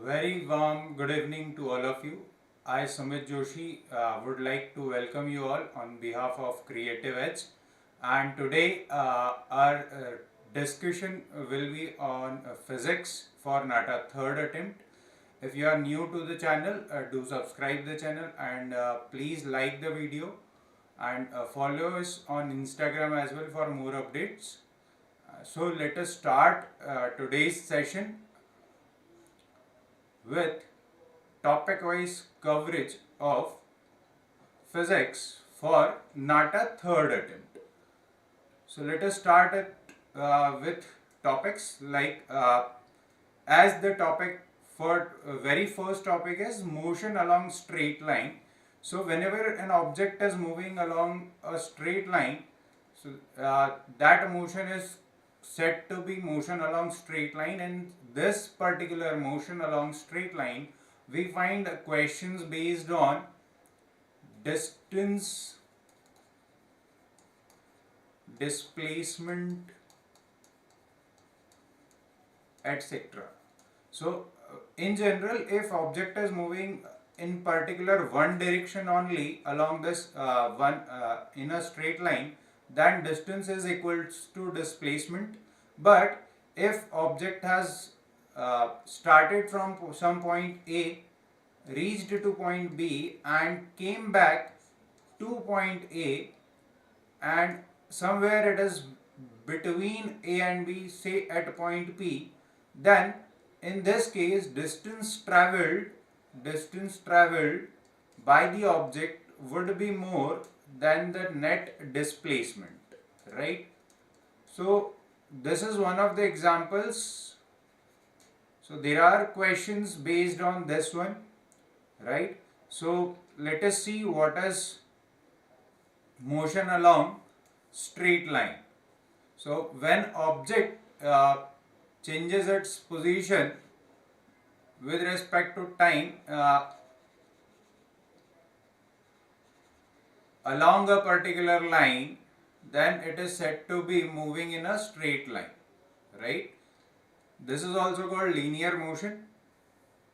Very warm good evening to all of you. I, Sumit Joshi, would like to welcome you all on behalf of Creative Edge. And today, our discussion will be on physics for NATA third attempt. If you are new to the channel, do subscribe the channel and please like the video and follow us on Instagram as well for more updates. So let us start today's session with topic wise coverage of physics for NATA third attempt. So let us start it with topics like as the topic for very first topic is motion along straight line. So whenever an object is moving along a straight line, so that motion is said to be motion along straight line, and this particular motion along straight line we find questions based on distance, displacement, etc. So in general, if object is moving in particular one direction only along this in a straight line, then distance is equals to displacement. But if object has started from some point A, reached to point B and came back to point A, and somewhere it is between A and B, say at point P, then in this case distance traveled by the object would be more than the net displacement, right? So this is one of the examples. So there are questions based on this one, right? So let us see what is motion along straight line. So when object changes its position with respect to time along a particular line, then it is said to be moving in a straight line, right? This is also called linear motion.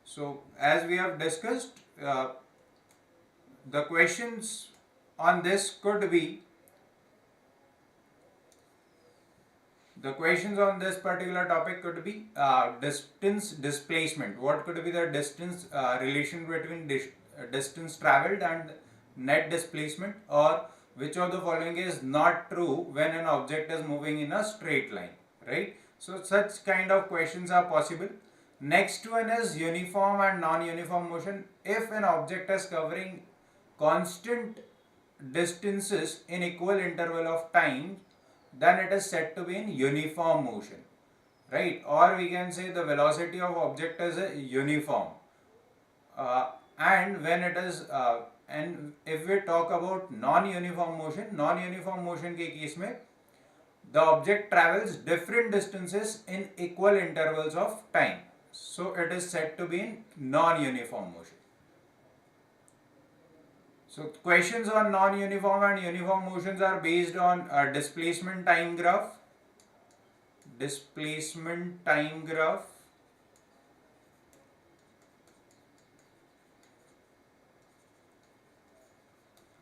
So as we have discussed, the questions on this could be, the questions on this particular topic could be distance displacement. What could be the distance relation between distance traveled and net displacement, or which of the following is not true when an object is moving in a straight line, right? So such kind of questions are possible. Next one is uniform and non-uniform motion. If an object is covering constant distances in equal interval of time, then it is said to be in uniform motion, right? Or we can say the velocity of object is a uniform. And when it is and if we talk about non-uniform motion के case में the object travels different distances in equal intervals of time, so it is said to be in non-uniform motion. So questions on non-uniform and uniform motions are based on displacement time graph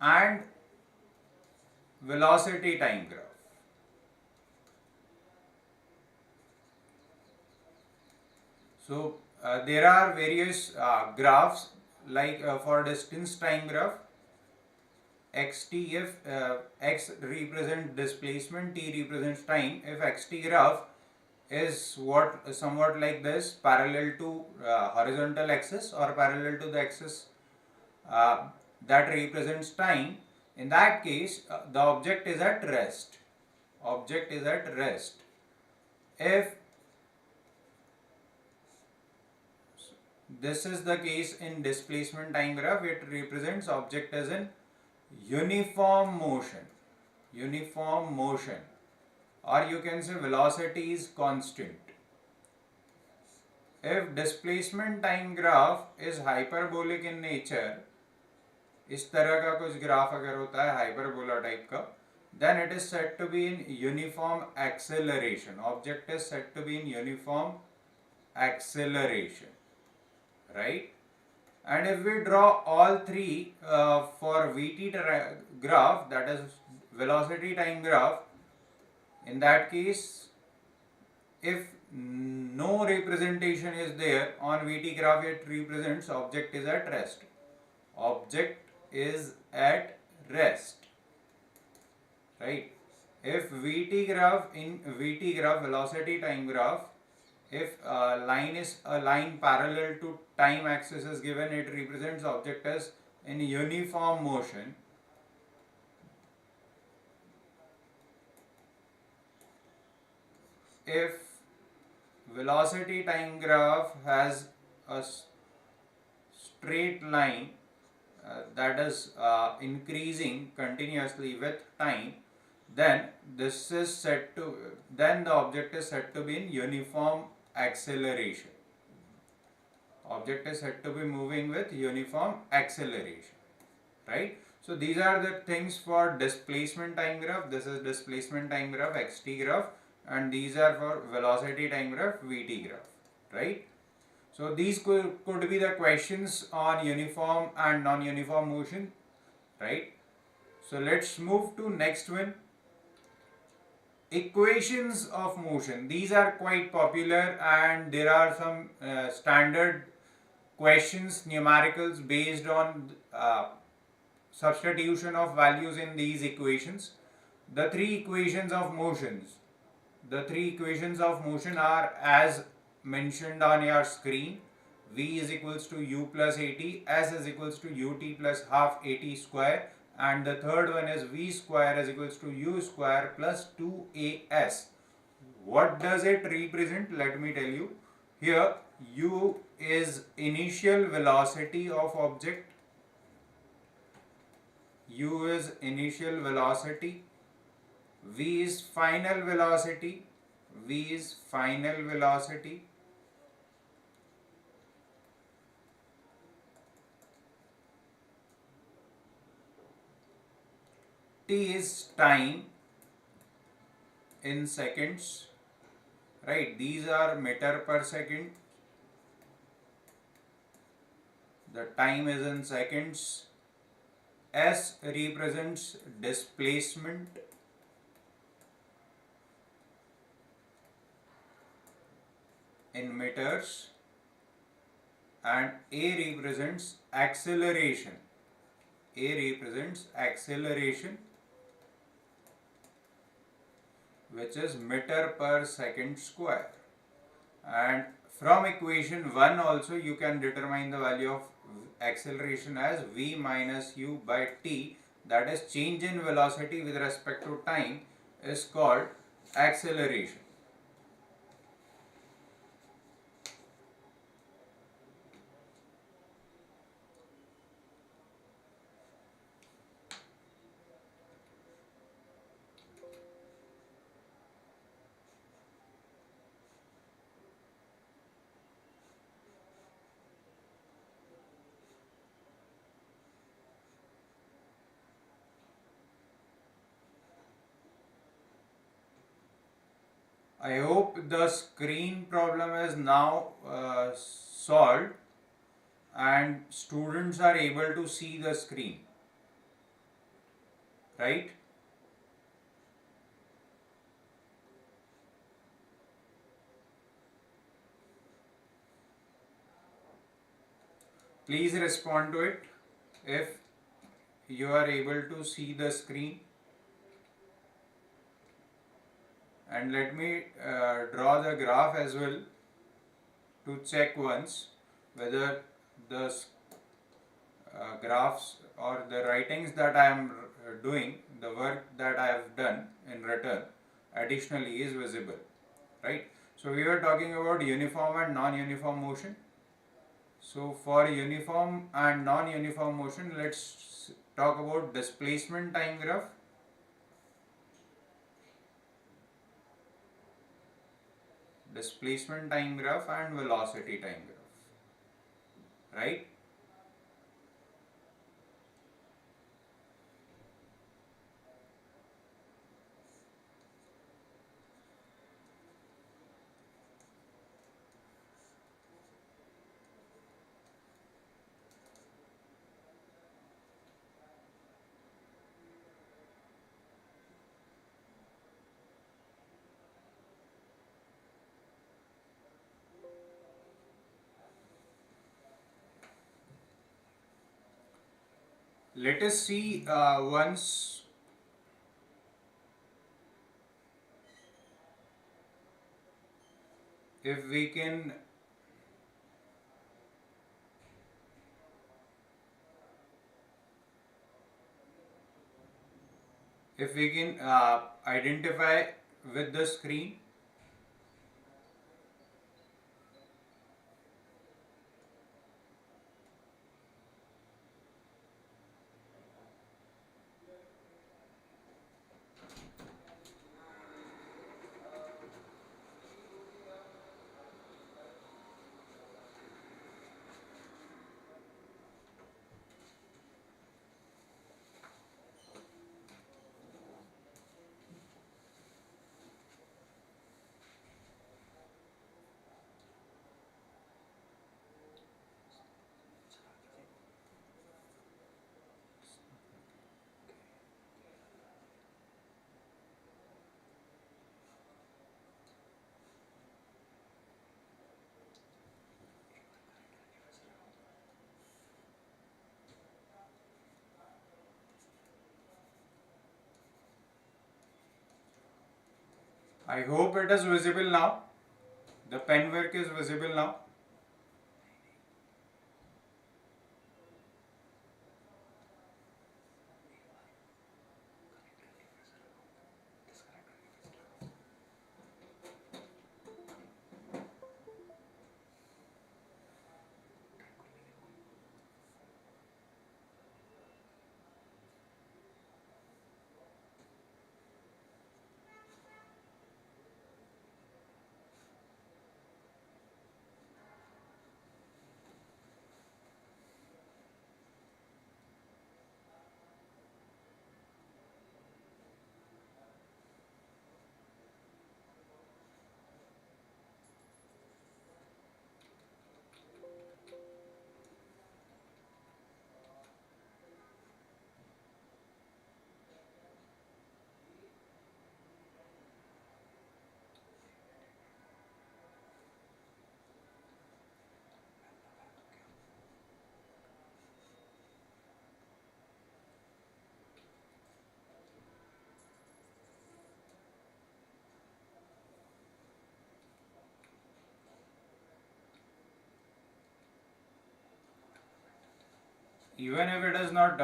and velocity time graph. So there are various graphs like for distance time graph, xt, if x represents displacement, t represents time. If xt graph is somewhat like this, parallel to horizontal axis or parallel to the axis that represents time, in that case the object is at rest. If this is the case in displacement time graph, it represents object as in uniform motion, or you can say velocity is constant. If displacement time graph is hyperbolic in nature, इस तरह का कुछ graph अगर होता है hyperbola type का, then it is said to be in uniform acceleration. Object is said to be in uniform acceleration. right? And if we draw all three for VT graph, that is velocity time graph, in that case, if no representation is there on VT graph, it represents object is at rest. Object is at rest, right? If VT graph, in VT graph, velocity time graph, if line is a line parallel to time axis is given, it represents object as in uniform motion. If velocity time graph has a straight line that is increasing continuously with time, then this is said to, then the object is said to be in uniform acceleration. Object is said to be moving with uniform acceleration, right? So these are the things for displacement time graph. This is displacement time graph, xt graph, and these are for velocity time graph, vt graph, right? So these could be the questions on uniform and non-uniform motion, right? So let's move to next one. Equations of motion. These are quite popular, and there are some standard questions, numericals based on substitution of values in these equations. The three equations of motions. The three equations of motion are as mentioned on your screen. V is equals to u plus at, s is equals to ut plus half at square, and the third one is v square is equals to u square plus 2as. What does it represent? Let me tell you. Here u is initial velocity of object, u is initial velocity, v is final velocity, v is final velocity, t is time in seconds, right? These are meter per second. The time is in seconds. S represents displacement. In meters, and A represents acceleration. A represents acceleration, which is meter per second square. And from equation 1 also you can determine the value of acceleration as v minus u by t, that is change in velocity with respect to time, is called acceleration. I hope the screen problem is now solved and students are able to see the screen, right? Please respond to it if you are able to see the screen. And let me draw the graph as well to check once whether the graphs or the writings that I am doing, the work that I have done in return additionally is visible, right? So we were talking about uniform and non-uniform motion. So for uniform and non-uniform motion, let's talk about displacement time graph. Displacement time graph and velocity time graph, right? let us see once if we can identify with the screen. I hope it is visible now. The pen work is visible now. Even if it is not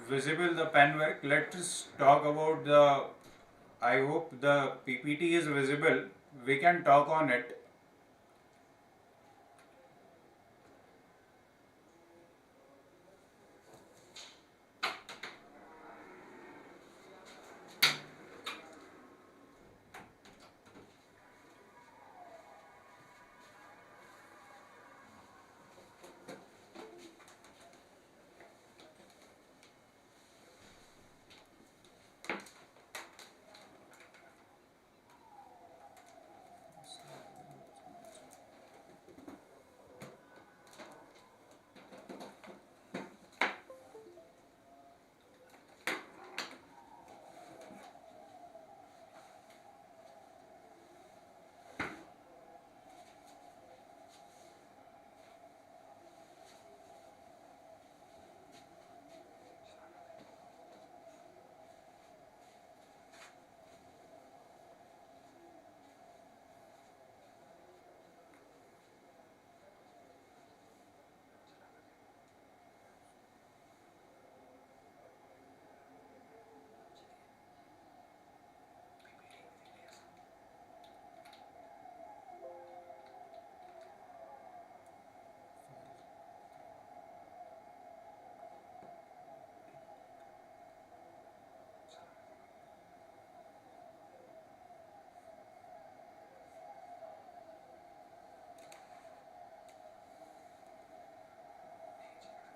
visible, the pen work, let's talk about the, I hope the PPT is visible. We can talk on it.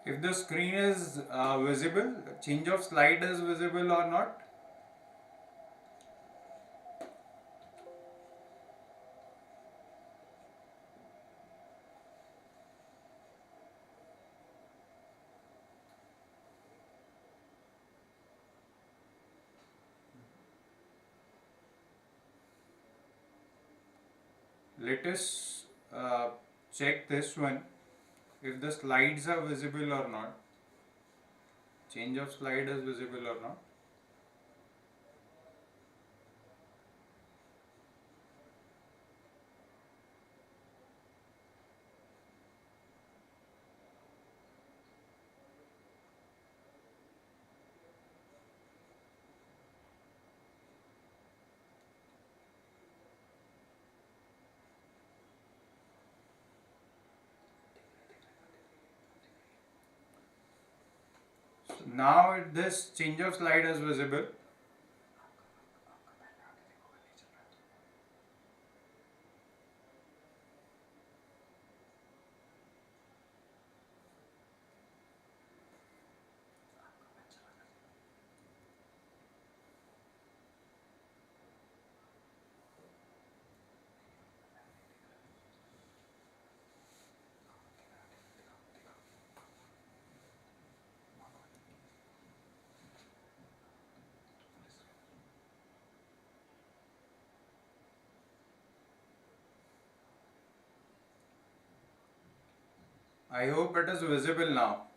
If the screen is visible, change of slide is visible or not. Let us check this one, if the slides are visible or not. Change of slide is visible or not? So now this change of slide is visible. I hope it is visible now.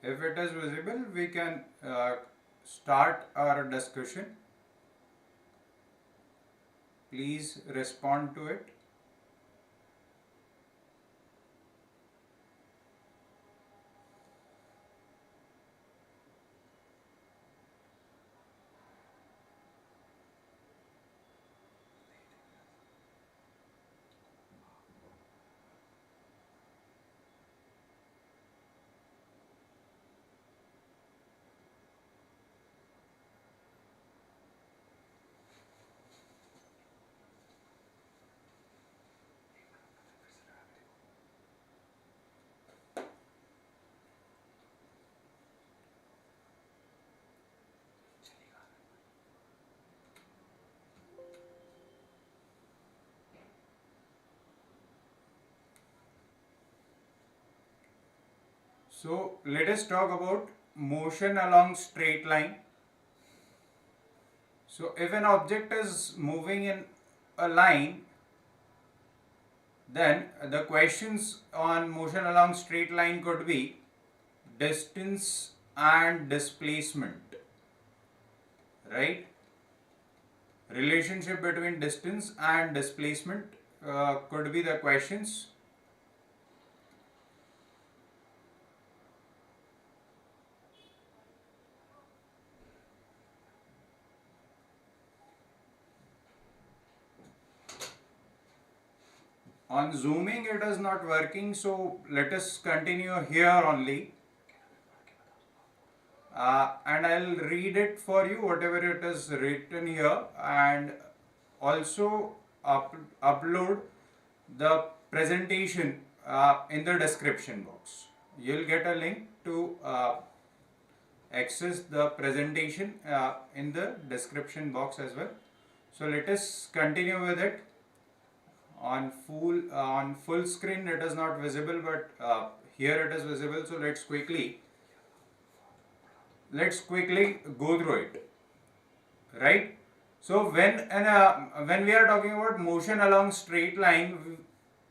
If it is visible, we can start our discussion. Please respond to it. So let us talk about motion along straight line. So if an object is moving in a line, then the questions on motion along straight line could be distance and displacement, right? Relationship between distance and displacement could be the questions. On zooming it is not working, so let us continue here only. And I'll read it for you, whatever it is written here, and also upload the presentation in the description box. You'll get a link to access the presentation in the description box as well. So let us continue with it. On full screen it is not visible, but here it is visible. So let's quickly go through it, right? So when we are talking about motion along straight line,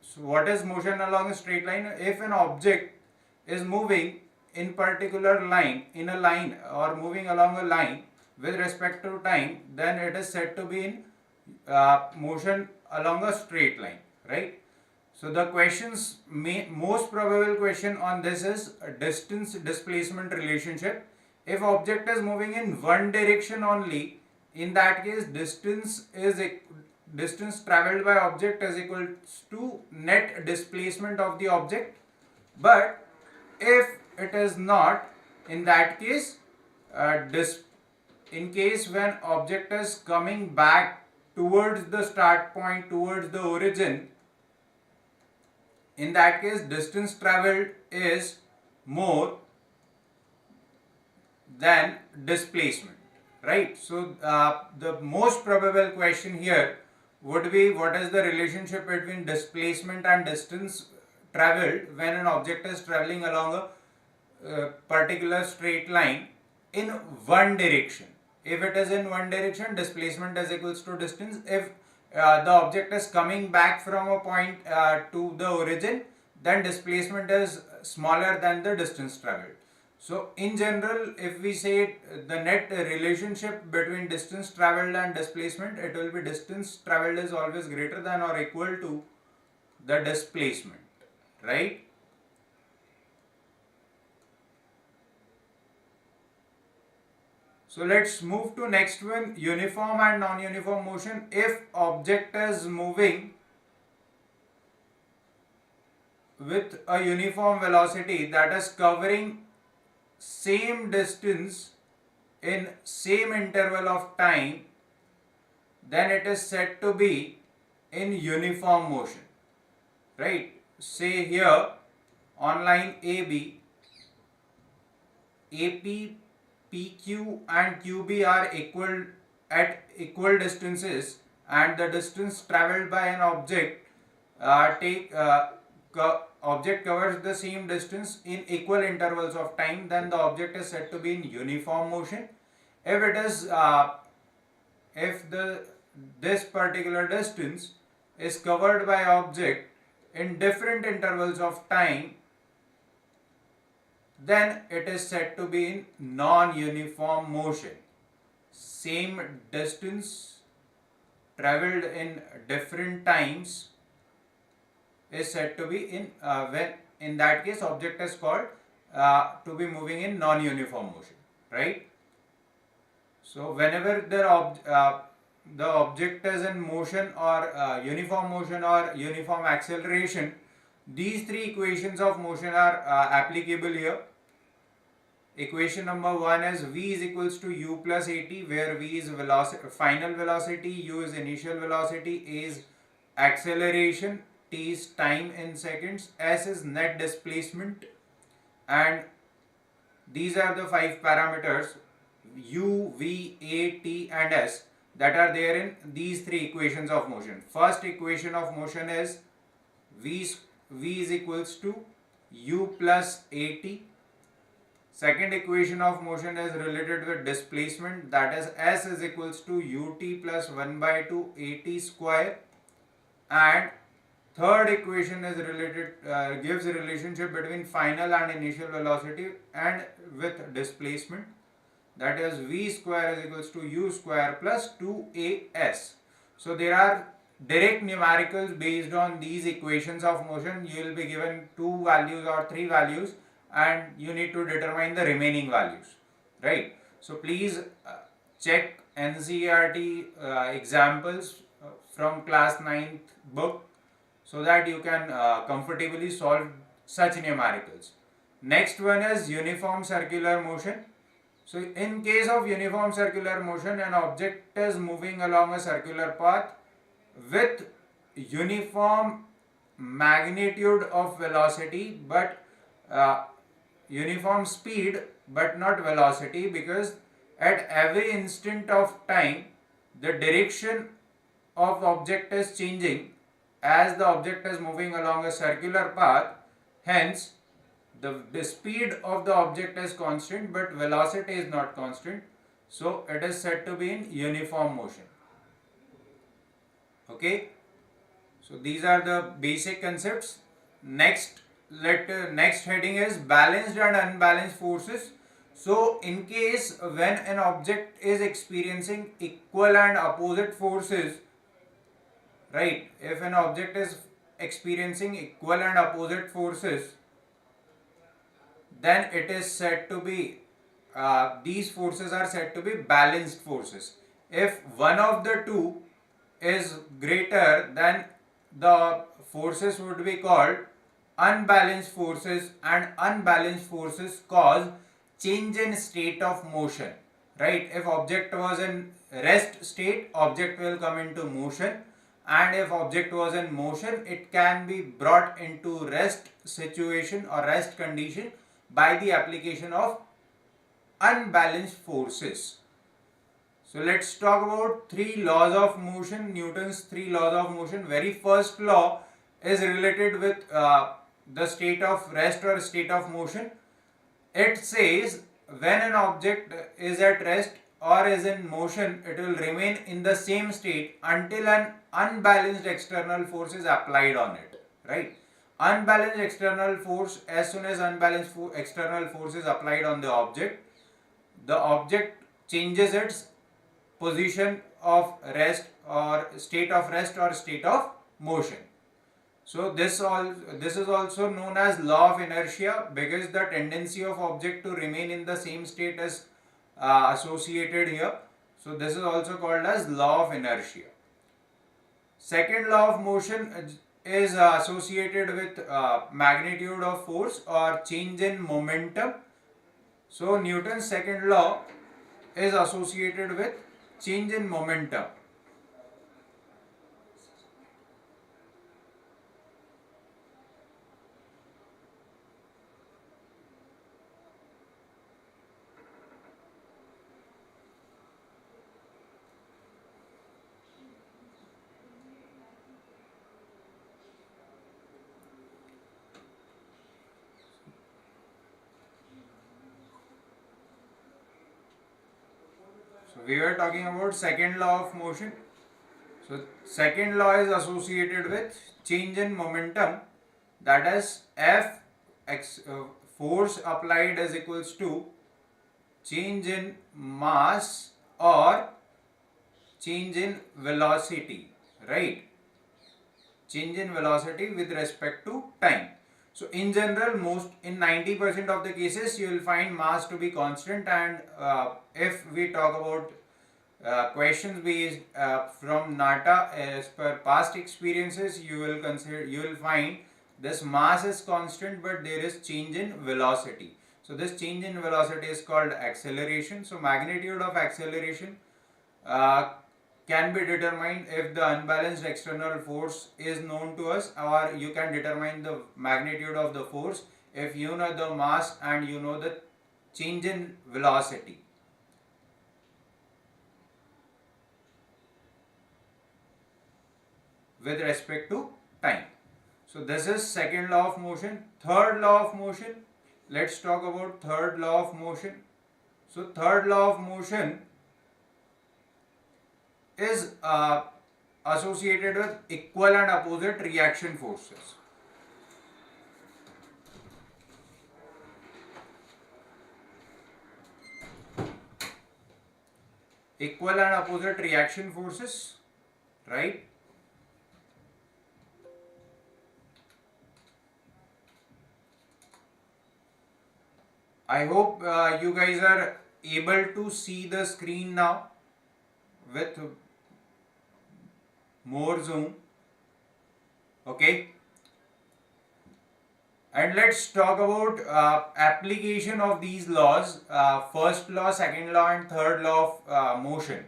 so what is motion along a straight line? If an object is moving in particular line, in a line, or moving along a line with respect to time, then it is said to be in motion along a straight line, right? So the questions, most probable question on this is distance displacement relationship. If object is moving in one direction only, in that case distance traveled by object is equal to net displacement of the object. But if it is not, in that case, in case when object is coming back towards the start point, towards the origin, in that case distance traveled is more than displacement, right? So the most probable question here would be what is the relationship between displacement and distance traveled when an object is traveling along a particular straight line in one direction. If it is in one direction, displacement is equals to distance. If the object is coming back from a point to the origin, then displacement is smaller than the distance traveled. So in general, if we say the net relationship between distance traveled and displacement, it will be distance traveled is always greater than or equal to the displacement, right? So let's move to next one, uniform and non-uniform motion. If object is moving with a uniform velocity, that is covering same distance in same interval of time, then it is said to be in uniform motion, right? Say here on line AB, AP, PQ and QB are equal at equal distances, and the distance traveled by an object object covers the same distance in equal intervals of time, then the object is said to be in uniform motion. If it is this particular distance is covered by object in different intervals of time, then it is said to be in non-uniform motion. Same distance traveled in different times is said to be in when in that case object is called to be moving in non-uniform motion, right? So whenever the object is in motion or uniform motion or uniform acceleration, these three equations of motion are applicable here. Equation number 1 is v is equals to u plus at, where v is final velocity, u is initial velocity, a is acceleration, t is time in seconds, s is net displacement, and these are the 5 parameters u, v, a, t and s that are there in these 3 equations of motion. First equation of motion is v is equals to u plus at. Second equation of motion is related with displacement, that is s is equals to ut plus 1 by 2 at square. And third equation is related gives a relationship between final and initial velocity and with displacement, that is v square is equals to u square plus 2as. So there are direct numericals based on these equations of motion. You will be given 2 values or 3 values and you need to determine the remaining values, right? So please check NCERT examples from class 9th book so that you can comfortably solve such numericals. Next one is uniform circular motion. So in case of uniform circular motion, an object is moving along a circular path with uniform magnitude of velocity but uniform speed but not velocity, because at every instant of time the direction of object is changing as the object is moving along a circular path. Hence the speed of the object is constant but velocity is not constant, so it is said to be in uniform motion. Okay, so these are the basic concepts. Next heading is balanced and unbalanced forces. So in case when an object is experiencing equal and opposite forces, right, if an object is experiencing equal and opposite forces, then it is said to be these forces are said to be balanced forces. If one of the two is greater, then the forces would be called unbalanced forces, and unbalanced forces cause change in state of motion, right? If object was in rest state, object will come into motion, and if object was in motion, it can be brought into rest situation or rest condition by the application of unbalanced forces. So let's talk about three laws of motion, Newton's three laws of motion. Very first law is related with the state of rest or state of motion. It says when an object is at rest or is in motion, it will remain in the same state until an unbalanced external force is applied on it, right? Unbalanced external force, as soon as unbalanced external force is applied on the object changes its position of rest or state of rest or state of motion. So this is also known as law of inertia, because the tendency of object to remain in the same state is associated here. So this is also called as law of inertia. Second law of motion is associated with magnitude of force or change in momentum. So Newton's second law is associated with change in momentum. So we were talking about second law of motion. So second law is associated with change in momentum, that is F force applied is equals to change in mass or change in velocity, right? Change in velocity with respect to time. So in general, most in 90% of the cases you will find mass to be constant, and if we talk about questions based from NATA, as per past experiences, you will find this mass is constant, but there is change in velocity. So this change in velocity is called acceleration. So magnitude of acceleration can be determined if the unbalanced external force is known to us, or you can determine the magnitude of the force if you know the mass and you know the change in velocity. With respect to time. So this is second law of motion. Third law of motion, let's talk about third law of motion. So third law of motion is associated with equal and opposite reaction forces. Equal and opposite reaction forces, right? I hope you guys are able to see the screen now with more zoom. Okay. And let's talk about application of these laws, first law, second law and third law of motion.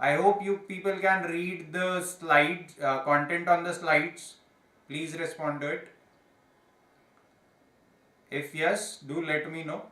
I hope you people can read the slide, content on the slides. Please respond to it. If yes, do let me know.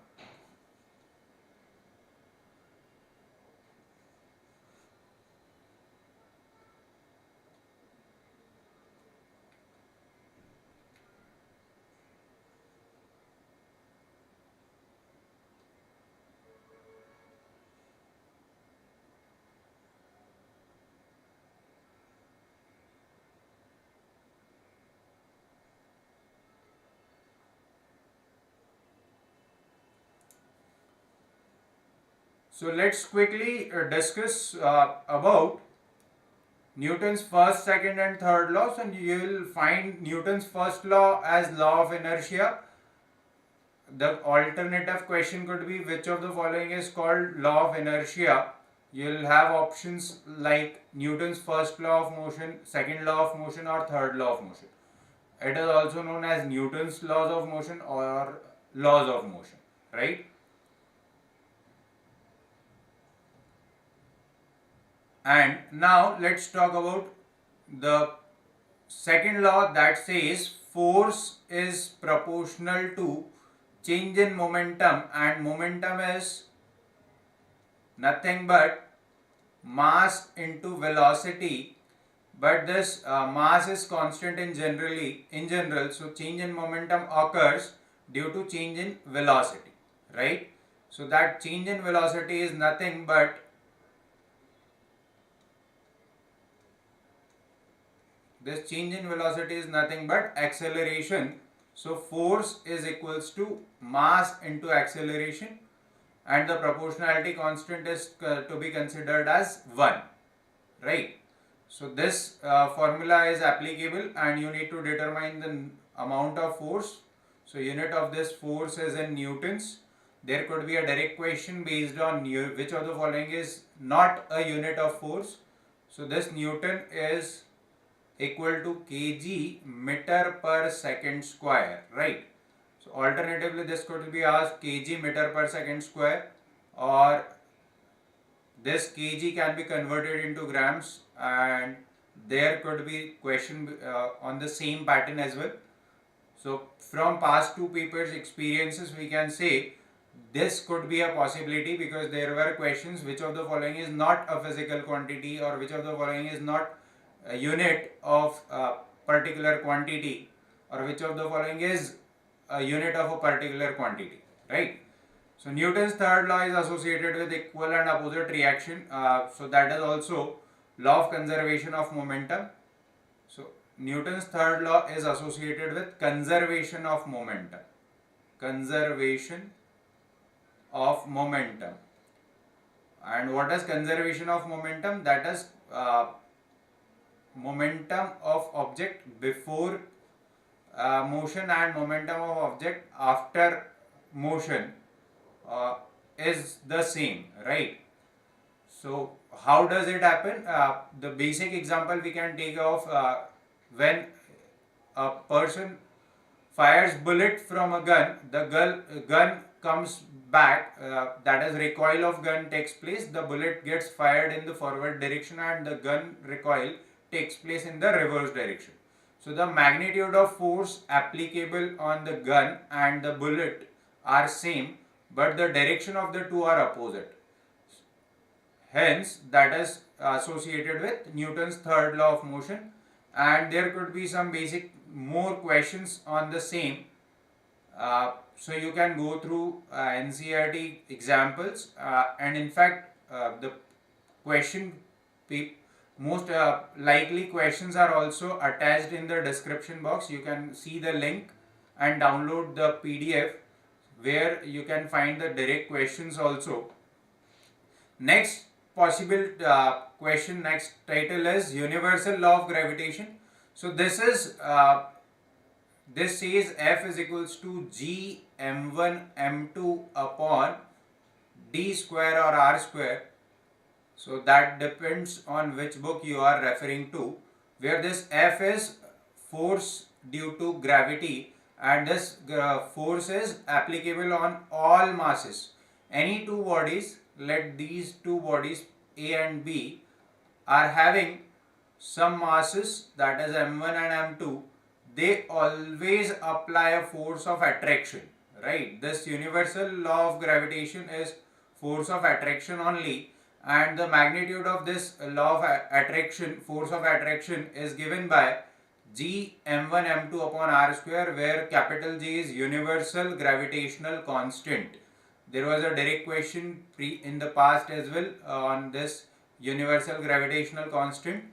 So let's quickly discuss about Newton's first, second and third laws, and you will find Newton's first law as law of inertia. The alternative question could be which of the following is called law of inertia. You will have options like Newton's first law of motion, second law of motion or third law of motion. It is also known as Newton's laws of motion or laws of motion, right? And now let's talk about the second law, that says force is proportional to change in momentum, and momentum is nothing but mass into velocity, but this mass is constant in general, so change in momentum occurs due to change in velocity, right? So that change in velocity is nothing but acceleration. So force is equals to mass into acceleration, and the proportionality constant is to be considered as 1, right? So this formula is applicable, and you need to determine the amount of force. So unit of this force is in newtons. There could be a direct question based on which of the following is not a unit of force. So this newton is equal to kg meter per second square, right? So alternatively this could be asked kg meter per second square, or this kg can be converted into grams, and there could be question on the same pattern as well. So from past two papers experiences we can say this could be a possibility, because there were questions which of the following is not a physical quantity, or which of the following is not a unit of a particular quantity, or which of the following is a unit of a particular quantity, right? So Newton's third law is associated with equal and opposite reaction. So that is also law of conservation of momentum. So Newton's third law is associated with conservation of momentum. Conservation of momentum. And what is conservation of momentum? That is momentum of object before motion and momentum of object after motion is the same, right? So how does it happen? The basic example we can take of when a person fires bullet from a gun, the gun comes back, that is recoil of gun takes place, the bullet gets fired in the forward direction and the gun recoil takes place in the reverse direction. So the magnitude of force applicable on the gun and the bullet are same, but the direction of the two are opposite. Hence that is associated with Newton's third law of motion, and there could be some basic more questions on the same. So you can go through NCERT examples, and in fact the question most likely questions are also attached in the description box. You can see the link and download the PDF where you can find the direct questions also. Next possible question, next title is Universal Law of Gravitation. So this is this says F is equals to G m1 m2 upon d square or r square. So that depends on which book you are referring to, where this F is force due to gravity, and this force is applicable on all masses. Any two bodies, let these two bodies A and B are having some masses, that is m1 and m2, they always apply a force of attraction, right? This universal law of gravitation is force of attraction only, and the magnitude of this law of attraction, force of attraction, is given by G m1 m2 upon r square, where capital G is universal gravitational constant. There was a direct question in the past as well on this universal gravitational constant.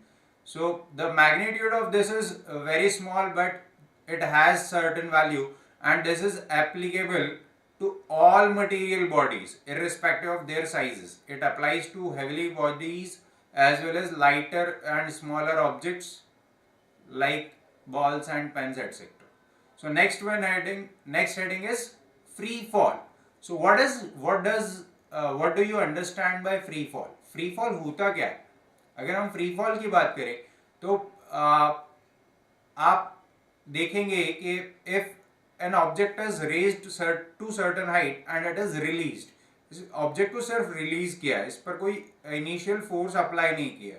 So the magnitude of this is very small, but it has certain value, and this is applicable to all material bodies irrespective of their sizes. It applies to heavy bodies as well as lighter and smaller objects like balls and pens, etc. So next heading is free fall. So what do you understand by free fall? Free fall होता क्या है? अगर हम free fall की बात करें तो आप देखेंगे कि if an object is raised to certain height and it is released, इस ऑब्जेक्ट को सिर्फ रिलीज किया है, इस पर कोई इनिशियल फोर्स अप्लाई नहीं किया,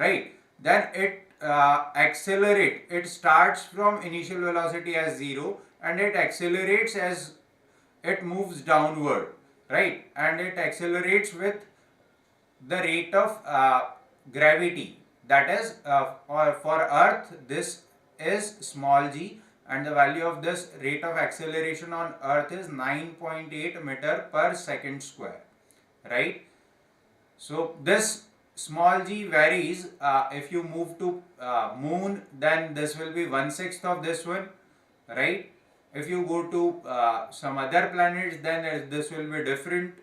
right? Then it accelerate, it starts from initial velocity as 0 and it accelerates as it moves downward, right? And it accelerates with the rate of gravity. That is, for Earth, this is small g, and the value of this rate of acceleration on Earth is 9.8 meter per second square, right? So this small g varies. If you move to moon, then this will be 1/6 of this one, right? If you go to some other planets, then this will be different.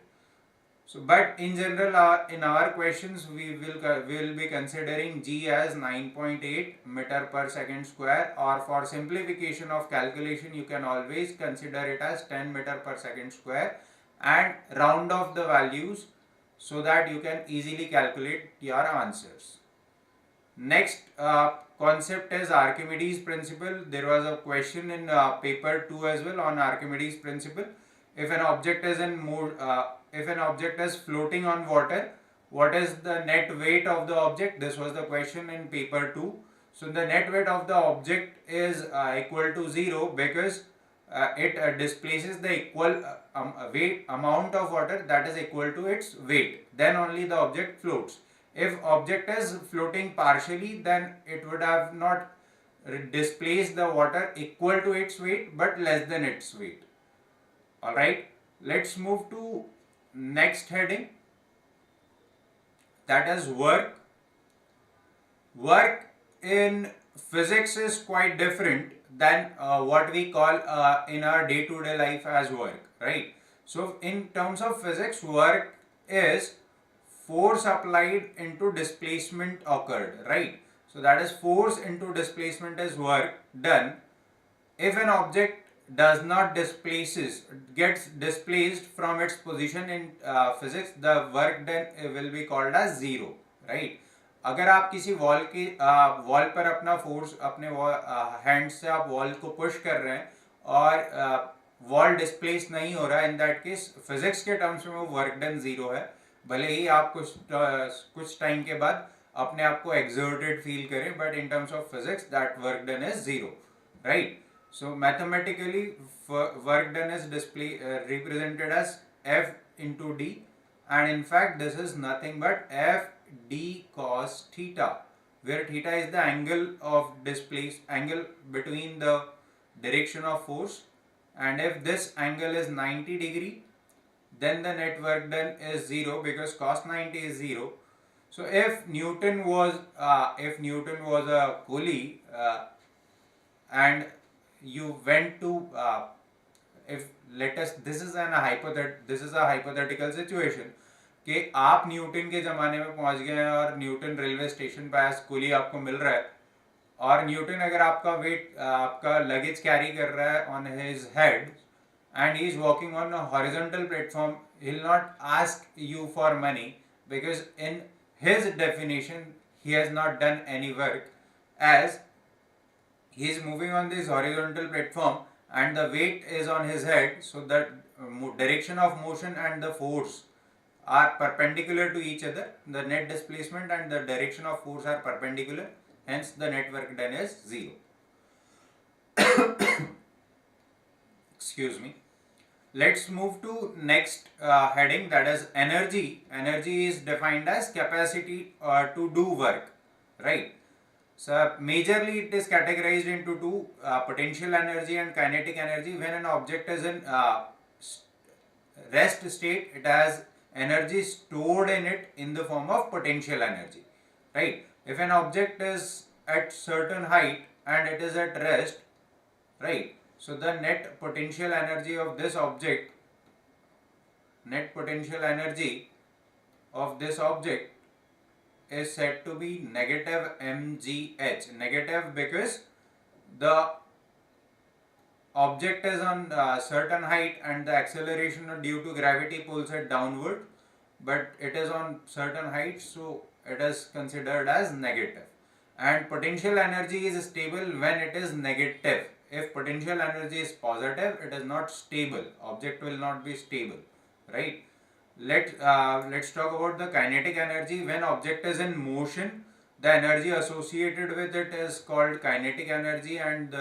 So, but in general, in our questions, we will be considering g as 9.8 meter per second square, or for simplification of calculation, you can always consider it as 10 meter per second square and round off the values so that you can easily calculate your answers. Next concept is Archimedes Principle. There was a question in paper 2 as well on Archimedes Principle. If an object is if an object is floating on water, what is the net weight of the object? This was the question in paper 2. So the net weight of the object is equal to 0 because it displaces the equal weight amount of water that is equal to its weight. Then only the object floats. If object is floating partially, then it would have not displaced the water equal to its weight but less than its weight. Alright, let's move to next heading, that is work. Work in physics is quite different than what we call in our day-to-day life as work, right? So in terms of physics, work is force applied into displacement occurred, right? So that is force into displacement is work done. If an object does not gets displaced from its position in physics, the work done will be called as zero, right? अगर आप किसी wall पर अपना force अपने hand से आप wall को push कर रहे हैं और वॉल डिस्प्लेस नहीं हो रहा है, इन दैट केस फिजिक्स के टर्म्स में वो वर्क डन जीरो है, भले ही आप कुछ टाइम के बाद अपने आप को एक्सर्टेड फील करें, but in terms of physics that work done is zero, right? So mathematically, work done is represented as F into D, and in fact this is nothing but F D cos theta, where theta is the angle of angle between the direction of force, and if this angle is 90 degree, then the net work done is 0 because cos 90 is 0. So if Newton was a pulley and you went to if let us this is a hypothetical situation कि आप Newton के ज़माने में पहुंच गए हैं और Newton railway station पर एज कुली आपको मिल रहा है, और न्यूटन अगर आपका वेट आपका लगेज कैरी कर रहा है on his head and he is walking on a horizontal platform, he will not ask you for money because in his definition he has not done any work, as he is moving on this horizontal platform and the weight is on his head, so that direction of motion and the force are perpendicular to each other. The net displacement and the direction of force are perpendicular, hence the net work done is 0. Excuse me. Let's move to next heading, that is energy. Energy is defined as capacity to do work, right? So majorly it is categorized into two, potential energy and kinetic energy. When an object is in rest state, it has energy stored in it in the form of potential energy, right? If an object is at certain height and it is at rest, right? So the net potential energy of this object, is said to be negative mgh. Negative because the object is on certain height and the acceleration due to gravity pulls it downward, but it is on certain height, so it is considered as negative. And potential energy is stable when it is negative. If potential energy is positive, it is not stable. Object will not be stable, right? Let's talk about the kinetic energy. When object is in motion, the energy associated with it is called kinetic energy, and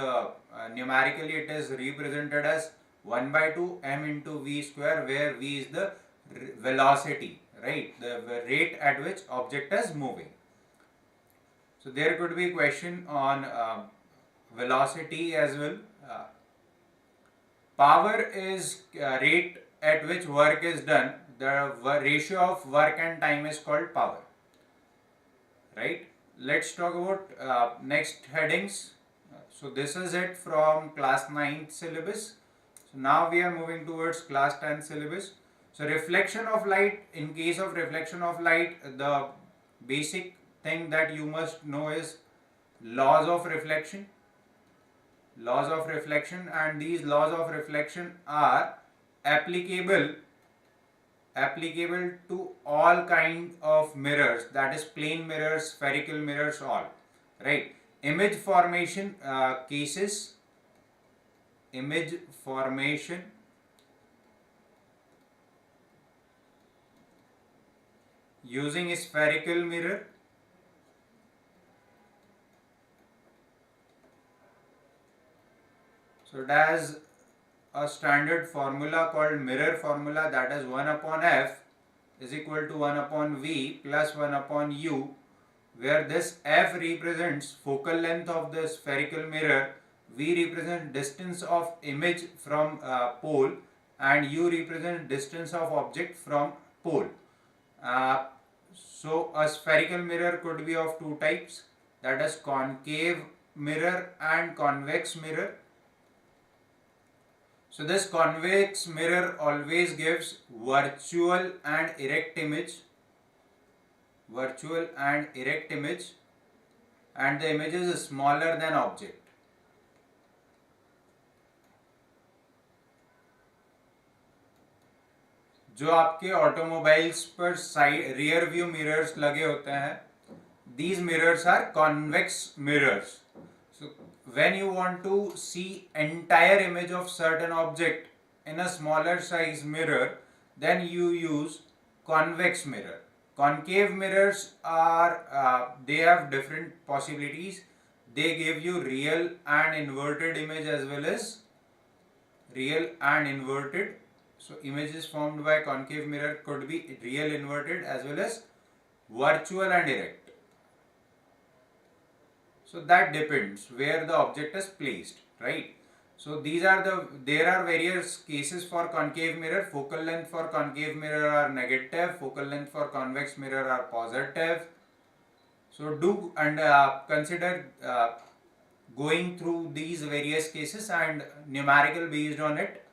numerically it is represented as 1 by 2 m into v square, where v is the velocity, right? The rate at which object is moving. So there could be a question on velocity as well. Power is rate at which work is done. The ratio of work and time is called power, right? Let's talk about next headings. So this is it from class 9th syllabus. So now we are moving towards class 10th syllabus. So reflection of light, in case of reflection of light, the basic thing that you must know is laws of reflection. Laws of reflection, and these laws of reflection are applicable to all kind of mirrors, that is plane mirrors, spherical mirrors, all, right? Image formation cases, image formation using a spherical mirror. So it has a standard formula called mirror formula, that is 1 upon f is equal to 1 upon v plus 1 upon u, where this f represents focal length of the spherical mirror, v represents distance of image from pole, and u represents distance of object from pole. So a spherical mirror could be of two types, that is concave mirror and convex mirror. So this convex mirror always gives virtual and erect image, and the image is smaller than object. जो आपके automobiles पर side rear view mirrors लगे होते हैं, these mirrors are convex mirrors. So when you want to see entire image of certain object in a smaller size mirror, then you use convex mirror. Concave mirrors are they have different possibilities. They give you real and inverted image as well as real and inverted. So images formed by concave mirror could be real, inverted, as well as virtual and erect. So that depends where the object is placed, right? So there are various cases for concave mirror. Focal length for concave mirror are negative, focal length for convex mirror are positive. So do and consider going through these various cases and numerical based on it,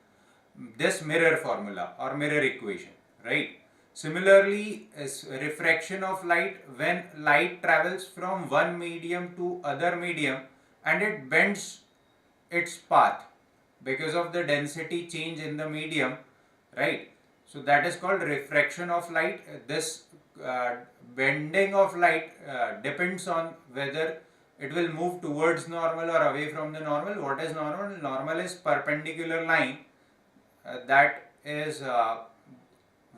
this mirror formula or mirror equation, right? Similarly, is refraction of light, when light travels from one medium to other medium and it bends its path because of the density change in the medium, right? So that is called refraction of light. This bending of light depends on whether it will move towards normal or away from the normal. What is normal? Normal is perpendicular line that is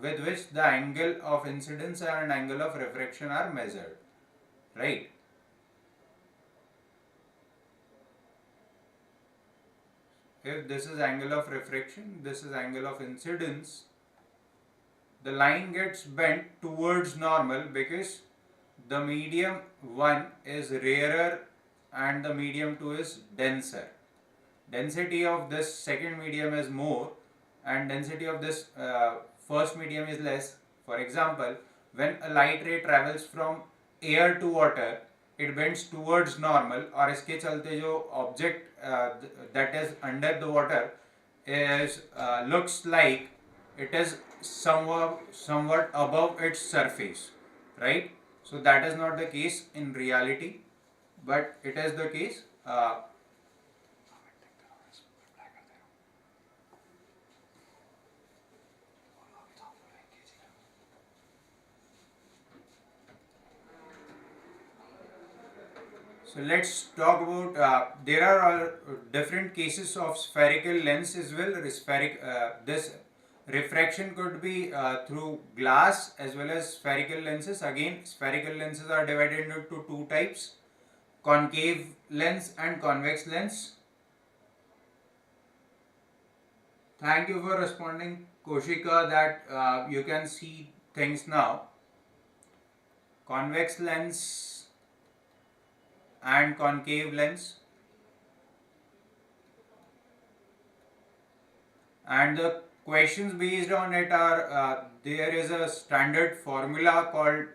with which the angle of incidence and angle of refraction are measured, right? If this is angle of refraction, this is angle of incidence, the line gets bent towards normal because the medium 1 is rarer and the medium 2 is denser. Density of this second medium is more and density of this first medium is less. For example, when a light ray travels from air to water, it bends towards normal, और इसके चलते जो object that is under the water is looks like it is somewhat above its surface, right? So that is not the case in reality, but it is the case. So let's talk about there are different cases of spherical lens as well. This refraction could be through glass as well as spherical lenses. Again, spherical lenses are divided into two types: concave lens and convex lens. Thank you for responding, Koshika, that you can see things now. Convex lens and concave lens, and the questions based on it are there is a standard formula called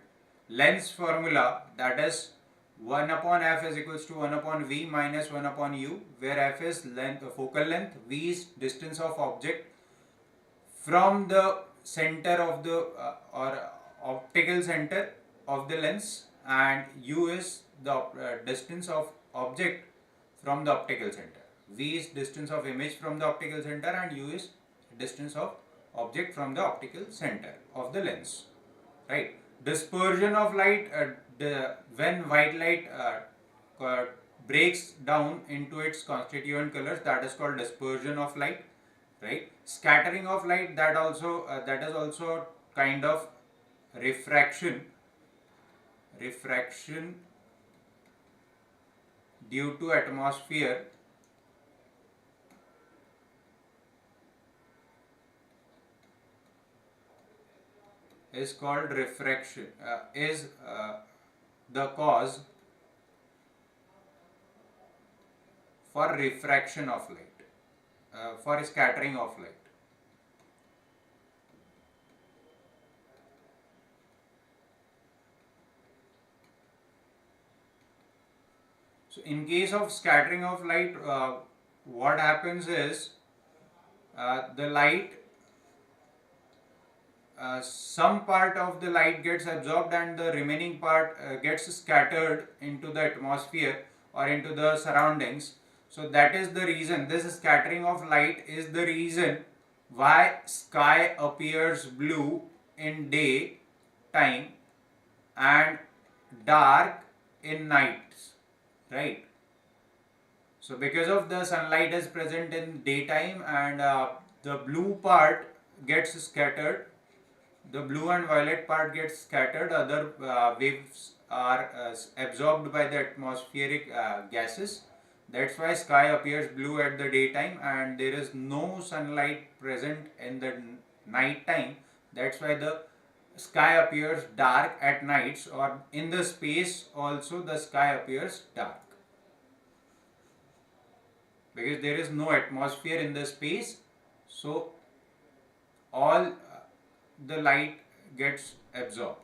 lens formula, that is 1 upon f is equals to 1 upon v minus 1 upon u, where f is length, focal length, v is distance of object from the center of the or optical center of the lens, and u is the distance of object from the optical center. V is distance of image from the optical center, and u is distance of object from the optical center of the lens. Right? Dispersion of light, when white light breaks down into its constituent colors, that is called dispersion of light. Right? Scattering of light, that is also kind of refraction due to atmosphere. Is called refraction, is the cause for refraction of light, for scattering of light. So in case of scattering of light, what happens is the light, some part of the light gets absorbed and the remaining part gets scattered into the atmosphere or into the surroundings. So that is the reason, this scattering of light is the reason why sky appears blue in day time and dark in nights, right? So because of the sunlight is present in daytime and the blue part gets scattered, the blue and violet part gets scattered, other waves are absorbed by the atmospheric gases. That's why sky appears blue at the daytime and there is no sunlight present in the night time. That's why the sky appears dark at nights, or in the space also the sky appears dark, because there is no atmosphere in the space, so all the light gets absorbed.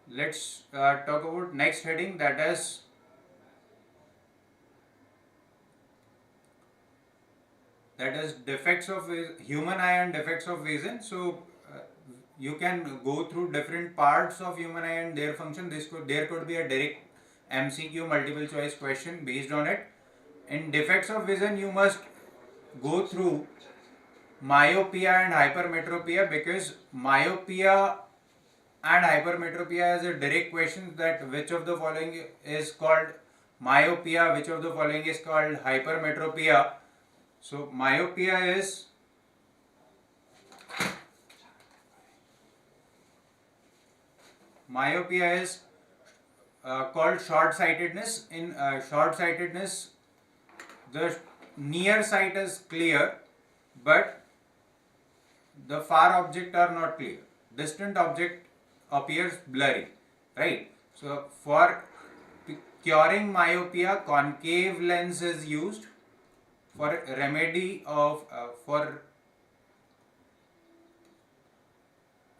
Let's talk about next heading, that is defects of human eye and defects of vision. So you can go through different parts of human eye and their function. There could be a direct MCQ multiple choice question based on it. In defects of vision, you must go through myopia and hypermetropia, because myopia and hypermetropia is a direct question, that which of the following is called myopia, which of the following is called hypermetropia. So myopia is called short-sightedness. In short-sightedness, the near sight is clear, but the far object are not clear. Distant object appears blurry, right? So for curing myopia, concave lens is used. For remedy of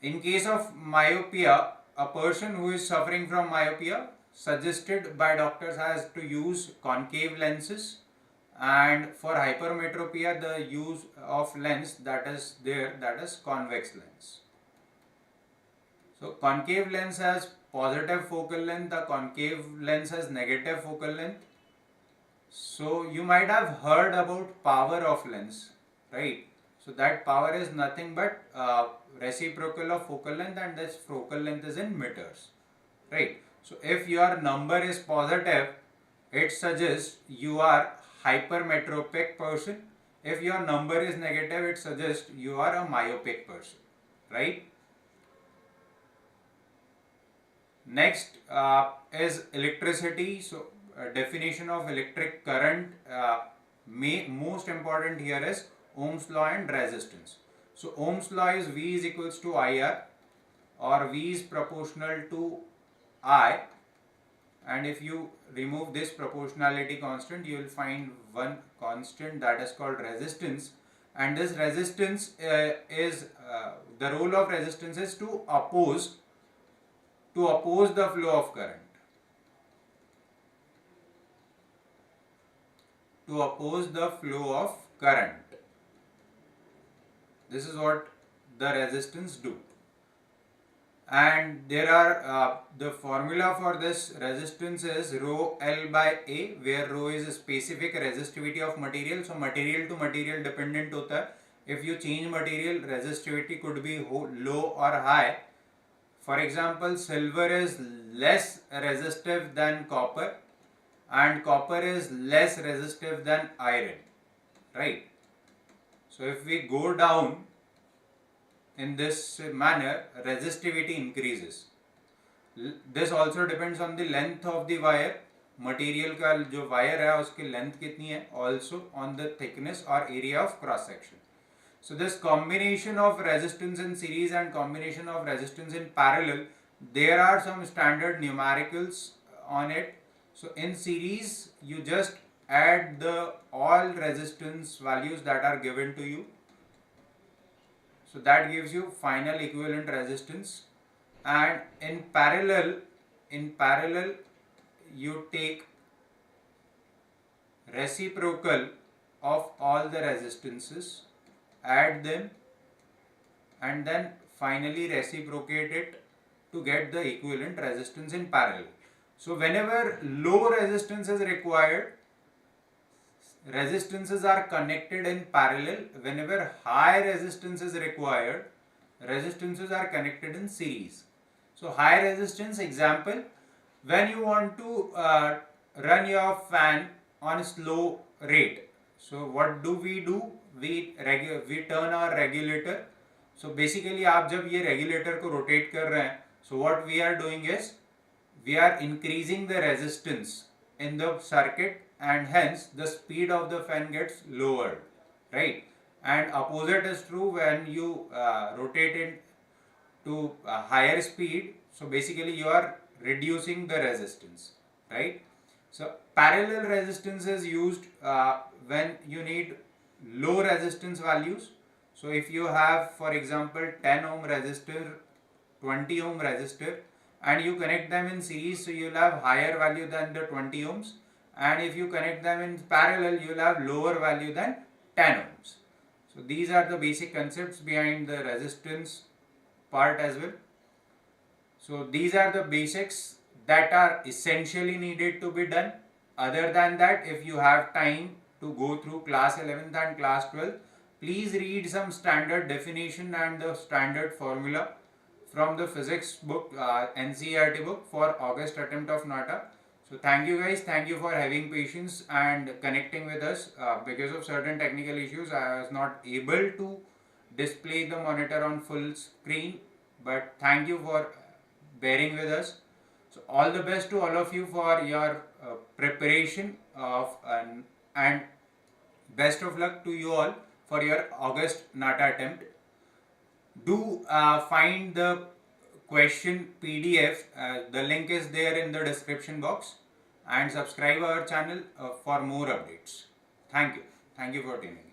in case of myopia, a person who is suffering from myopia, suggested by doctors, has to use concave lenses, and for hypermetropia the use of lens that is convex lens. So concave lens has positive focal length, the concave lens has negative focal length. So you might have heard about power of lens, right? So that power is nothing but reciprocal of focal length, and this focal length is in meters, right? So if your number is positive, it suggests you are hypermetropic person. If your number is negative, it suggests you are a myopic person, right? Next is electricity. So definition of electric current, most important here is Ohm's law and resistance. So Ohm's law is V is equals to IR, or V is proportional to I, and if you remove this proportionality constant, you will find one constant that is called resistance. And this resistance is the role of resistance is to oppose the flow of current. To oppose the flow of current. This is what the resistance do. And there are the formula for this resistance is rho L by A, where rho is a specific resistivity of material. So material to material dependent hota hai. If you change material, resistivity could be low or high. For example, silver is less resistive than copper, and copper is less resistive than iron, right? So if we go down in this manner, resistivity increases. This also depends on the length of the wire. Material का जो wire है उसकी length कितनी है, also on the thickness or area of cross section. So this combination of resistance in series and combination of resistance in parallel, there are some standard numericals on it. So in series, you just add the all resistance values that are given to you. So that gives you final equivalent resistance. And in parallel, you take reciprocal of all the resistances, add them, and then finally reciprocate it to get the equivalent resistance in parallel. So whenever low resistance is required, resistances are connected in parallel. Whenever high resistance is required, resistances are connected in series. So high resistance example, when you want to run your fan on slow rate, so what do? We turn our regulator. So basically आप जब ये regulator को rotate कर रहे हैं, so what we are doing is we are increasing the resistance in the circuit, and hence the speed of the fan gets lowered, right? And opposite is true when you rotate it to a higher speed. So basically you are reducing the resistance, right? So parallel resistance is used when you need low resistance values. So if you have, for example, 10 ohm resistor, 20 ohm resistor, and you connect them in series, so you will have higher value than the 20 ohms, and if you connect them in parallel, you will have lower value than 10 ohms. So these are the basic concepts behind the resistance part as well. So these are the basics that are essentially needed to be done. Other than that, if you have time to go through class 11th and class 12th, please read some standard definition and the standard formula from the physics book, NCERT book for August attempt of NATA. So thank you guys, thank you for having patience and connecting with us. Because of certain technical issues, I was not able to display the monitor on full screen, but thank you for bearing with us. So all the best to all of you for your preparation of and best of luck to you all for your August NATA attempt. Do find the question PDF, the link is there in the description box, and subscribe our channel for more updates. Thank you for tuning in.